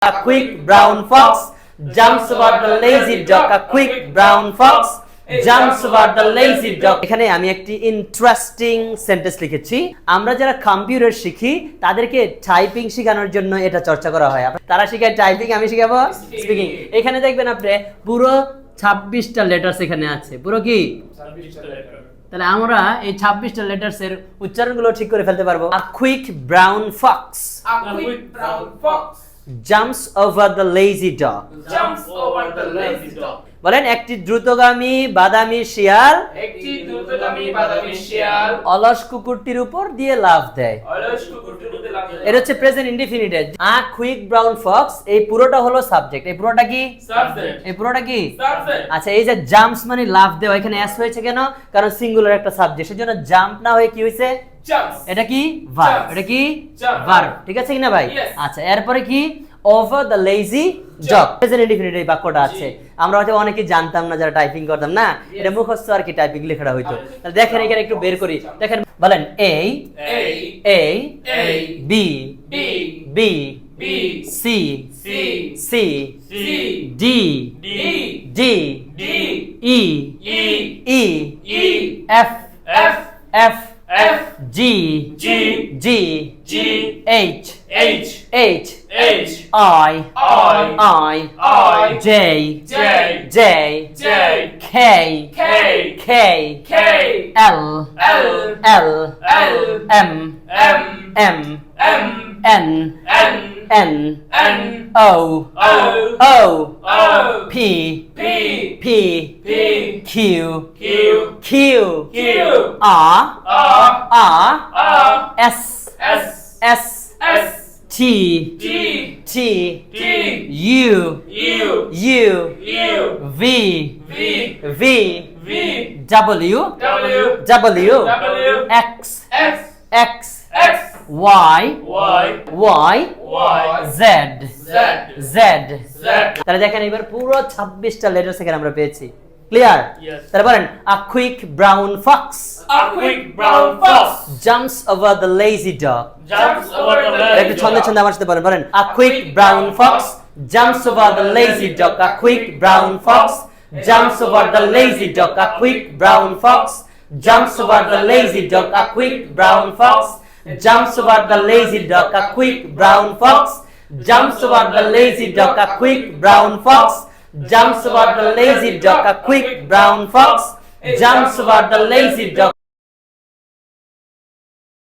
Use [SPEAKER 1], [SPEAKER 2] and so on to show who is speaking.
[SPEAKER 1] A quick brown fox jumps over the lazy dog. A quick brown fox jumps over the lazy dog. এখানে আমি একটি interesting sentence লিখেছি। আমরা যারা computer শিখি তাদেরকে টাইপিং শেখানোর জন্য এটা চর্চা করা হয়। তারা শেখায় টাইপিং, আমি শেখাবো স্পিকিং। এখানে দেখবেন আপনি পুরো 26টা লেটারস এখানে আছে। পুরো কি 26টা লেটার। তাহলে আমরা এই 26টা লেটারস এর উচ্চারণগুলো ঠিক করে ফেলতে পারবো। A quick brown fox.
[SPEAKER 2] A quick brown fox
[SPEAKER 1] jumps over the lazy dog.
[SPEAKER 2] jumps over the lazy dog.
[SPEAKER 1] বলেন একটি দ্রুতগামী বাদামি শিয়াল
[SPEAKER 2] একটি দ্রুতগামী বাদামি শিয়াল
[SPEAKER 1] অলস কুকুরটির উপর দিয়ে লাফ দেয়।
[SPEAKER 2] অলস কুকুরটির উপর লাফ দেয়।
[SPEAKER 1] এটা হচ্ছে প্রেজেন্ট ইনডিফিনিট। আ কুইক ব্রাউন ফক্স, এই পুরোটা হলো সাবজেক্ট। এই পুরোটা কি
[SPEAKER 2] সাবজেক্ট।
[SPEAKER 1] এই পুরোটা কি
[SPEAKER 2] সাবজেক্ট।
[SPEAKER 1] আচ্ছা, এই যে জাম্পস মানে লাফ দেওয়া, এখানে এস হয়েছে কেন? কারণ সিঙ্গুলার একটা সাবজেক্ট, সেজন্য জাম্প না হয়ে কি হয়েছে?
[SPEAKER 2] jumps।
[SPEAKER 1] এটা কি ভার্ব।
[SPEAKER 2] Jumps.
[SPEAKER 1] এটা কি
[SPEAKER 2] Jump.
[SPEAKER 1] ভার্ব, ঠিক আছে কিনা ভাই?
[SPEAKER 2] Yes.
[SPEAKER 1] আচ্ছা, এরপরে কি? Over the lazy dog. Present indefinite এই বাক্যটা আছে। আমরা হয়তো অনেকে জানতাম না যারা টাইপিং করতাম না, এটা মুখস্থ আর কি টাইপিং লেখাটা হইতো। তাহলে দেখেন এখানে একটু বের করি। দেখেন, বলেন A
[SPEAKER 2] A
[SPEAKER 1] B
[SPEAKER 2] B
[SPEAKER 1] B
[SPEAKER 2] B
[SPEAKER 1] C
[SPEAKER 2] C
[SPEAKER 1] C
[SPEAKER 2] C
[SPEAKER 1] D
[SPEAKER 2] D
[SPEAKER 1] D
[SPEAKER 2] D
[SPEAKER 1] E
[SPEAKER 2] E
[SPEAKER 1] E
[SPEAKER 2] E
[SPEAKER 1] F
[SPEAKER 2] F
[SPEAKER 1] F
[SPEAKER 2] F
[SPEAKER 1] G
[SPEAKER 2] G
[SPEAKER 1] G
[SPEAKER 2] G
[SPEAKER 1] H
[SPEAKER 2] H
[SPEAKER 1] H
[SPEAKER 2] H
[SPEAKER 1] I
[SPEAKER 2] I
[SPEAKER 1] I
[SPEAKER 2] I
[SPEAKER 1] J
[SPEAKER 2] J
[SPEAKER 1] J
[SPEAKER 2] J
[SPEAKER 1] K
[SPEAKER 2] K
[SPEAKER 1] K
[SPEAKER 2] K
[SPEAKER 1] L
[SPEAKER 2] L
[SPEAKER 1] L
[SPEAKER 2] L
[SPEAKER 1] M
[SPEAKER 2] M
[SPEAKER 1] M
[SPEAKER 2] M
[SPEAKER 1] N
[SPEAKER 2] N
[SPEAKER 1] N
[SPEAKER 2] N
[SPEAKER 1] O
[SPEAKER 2] O
[SPEAKER 1] O
[SPEAKER 2] O
[SPEAKER 1] P
[SPEAKER 2] P
[SPEAKER 1] P
[SPEAKER 2] P
[SPEAKER 1] Q
[SPEAKER 2] Q
[SPEAKER 1] Q
[SPEAKER 2] Q
[SPEAKER 1] R
[SPEAKER 2] R
[SPEAKER 1] R
[SPEAKER 2] R
[SPEAKER 1] S
[SPEAKER 2] S
[SPEAKER 1] S
[SPEAKER 2] S
[SPEAKER 1] T
[SPEAKER 2] T
[SPEAKER 1] T
[SPEAKER 2] T
[SPEAKER 1] U
[SPEAKER 2] U
[SPEAKER 1] U
[SPEAKER 2] U
[SPEAKER 1] V
[SPEAKER 2] V
[SPEAKER 1] V
[SPEAKER 2] V
[SPEAKER 1] W
[SPEAKER 2] W
[SPEAKER 1] W
[SPEAKER 2] W
[SPEAKER 1] X
[SPEAKER 2] X
[SPEAKER 1] X
[SPEAKER 2] X
[SPEAKER 1] Y
[SPEAKER 2] Y
[SPEAKER 1] Y
[SPEAKER 2] Y
[SPEAKER 1] Z
[SPEAKER 2] Z
[SPEAKER 1] Z
[SPEAKER 2] Z
[SPEAKER 1] তাহলে দেখেন এবার পুরো 26টা letter এখানে আমরা পেয়েছি। Clear?
[SPEAKER 2] Yes.
[SPEAKER 1] তাহলে বলেন আ quick brown Fox
[SPEAKER 2] A quick brown fox
[SPEAKER 1] jumps over the lazy dog.
[SPEAKER 2] jumps over the
[SPEAKER 1] একটু
[SPEAKER 2] lazy
[SPEAKER 1] ছন্দে
[SPEAKER 2] dog.
[SPEAKER 1] ছন্দে আমার সাথে বলেন। বলেন আ quick brown Fox jumps over the lazy dog. A quick brown Fox jumps over the lazy dog. A quick brown Fox jumps over the lazy dog. A quick brown Fox jumps over the lazy dog. A quick brown fox jumps over the lazy dog. A quick brown fox jumps over the lazy dog. A quick brown fox jumps over the lazy dog.